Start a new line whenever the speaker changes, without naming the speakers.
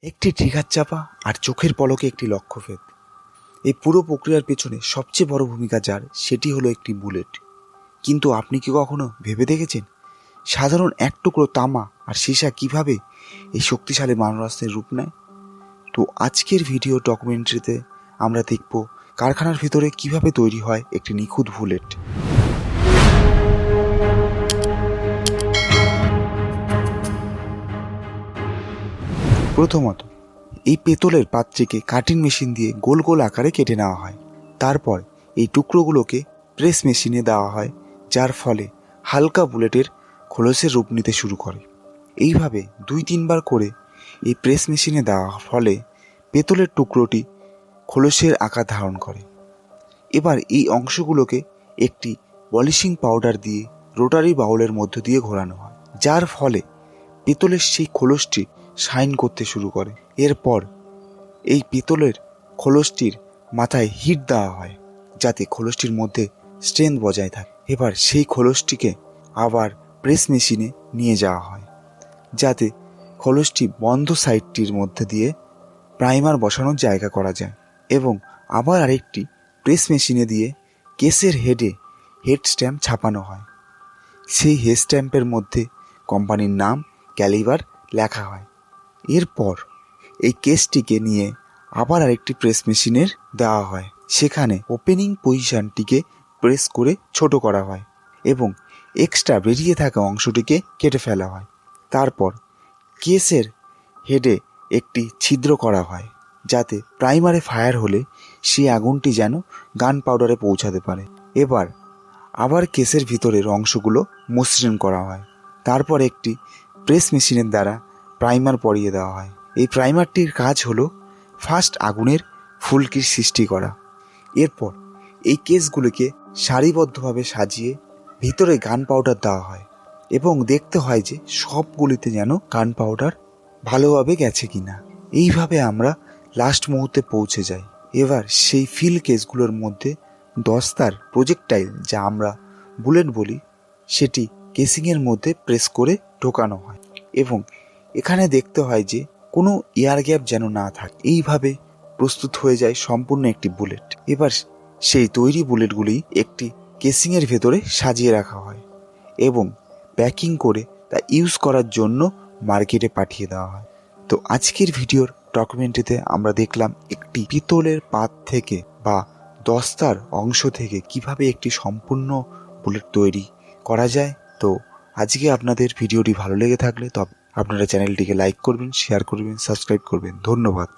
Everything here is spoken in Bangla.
একটি ট্রিগার চাপা আর চোখের পলকে একটি লক্ষ্যভেদ। এই পুরো প্রক্রিয়ার পেছনে সবচেয়ে বড় ভূমিকা যার, সেটি হলো একটি বুলেট। কিন্তু আপনি কি কখনো ভেবে দেখেছেন সাধারণ এক টুকরো তামা আর সীসা কিভাবে এই শক্তিশালী মারণাস্ত্রের রূপ নেয়? তো আজকের ভিডিও ডকুমেন্টারিতে আমরা দেখব কারখানার ভিতরে কিভাবে তৈরি হয় একটি নিখুঁত বুলেট। প্রথমত, এই পেতলের পাত্রটিকে কাটিং মেশিন দিয়ে গোল গোল আকারে কেটে নেওয়া হয়। তারপর এই টুকরোগুলোকে প্রেস মেশিনে দেওয়া হয়, যার ফলে হালকা বুলেটের খোলসের রূপ নিতে শুরু করে। এইভাবে 2-3 বার করে এই প্রেস মেশিনে দেওয়ার ফলে পেতলের টুকরোটি খোলসের আকার ধারণ করে। এবার এই অংশগুলোকে একটি পলিশিং পাউডার দিয়ে রোটারি বাউলের মধ্য দিয়ে ঘোরানো হয়, যার ফলে পেতলের সেই খোলসটি শাইন করতে শুরু করে। এরপর এই পিতলের খোলসটির মাথায় হিট দেওয়া হয়, যাতে খোলসটির মধ্যে স্ট্রেংথ বজায় থাকে। এবার সেই খোলসটিকে আবার প্রেস মেশিনে নিয়ে যাওয়া হয়, যাতে খোলসটি বন্ধ সাইডটির মধ্যে দিয়ে প্রাইমার বসানোর জায়গা করা যায়। এবং আবার আরেকটি প্রেস মেশিনে দিয়ে কেসের হেড স্ট্যাম্প ছাপানো হয়। সেই হেড স্ট্যাম্পের মধ্যে কোম্পানির নাম, ক্যালিবার লেখা হয়। এরপর এই কেসটিকে নিয়ে আবার আরেকটি প্রেস মেশিনের দেওয়া হয়, সেখানে ওপেনিং পজিশনটিকে প্রেস করে ছোট করা হয় এবং এক্সট্রা বেরিয়ে থাকা অংশটিকে কেটে ফেলা হয়। তারপর কেসের হেডে একটি ছিদ্র করা হয়, যাতে প্রাইমারে ফায়ার হলে সেই আগুনটি যেন গান পাউডারে পৌঁছাতে পারে। এবার আবার কেসের ভিতরের অংশগুলো মসৃণ করা হয়। তারপর একটি প্রেস মেশিনের দ্বারা প্রাইমার পরিয়ে দেওয়া হয়। এই প্রাইমারটির কাজ হলো ফার্স্ট আগুনের ফুলকির সৃষ্টি করা। এরপর এই কেসগুলিকে সারিবদ্ধভাবে সাজিয়ে ভিতরে গান পাউডার দেওয়া হয় এবং দেখতে হয় যে সবগুলিতে যেন গান পাউডার ভালোভাবে গেছে কিনা। এইভাবে আমরা লাস্ট মুহূর্তে পৌঁছে যাই। এবার সেই ফিল কেসগুলোর মধ্যে দস্তার প্রজেক্টাইল, যা আমরা বুলেট বলি, সেটি কেসিংয়ের মধ্যে প্রেস করে ঢোকানো হয় এবং এখানে দেখতে হয় যে কোনো এয়ার গ্যাপ যেন না থাকে। এইভাবে প্রস্তুত হয়ে যায় সম্পূর্ণ একটি বুলেট। এবার সেই তৈরি বুলেটগুলি একটি কেসিংয়ের ভেতরে সাজিয়ে রাখা হয় এবং প্যাকিং করে তা ইউজ করার জন্য মার্কেটে পাঠিয়ে দেওয়া হয়। তো আজকের ভিডিওর ডকুমেন্টারিতে আমরা দেখলাম একটি পিতলের পাত থেকে বা দস্তার অংশ থেকে কিভাবে একটি সম্পূর্ণ বুলেট তৈরি করা যায়। তো আজকে আপনাদের ভিডিওটি ভালো লেগে থাকলে তো আপনারা চ্যানেলটিকে লাইক করবেন, শেয়ার করবেন, সাবস্ক্রাইব করবেন। ধন্যবাদ।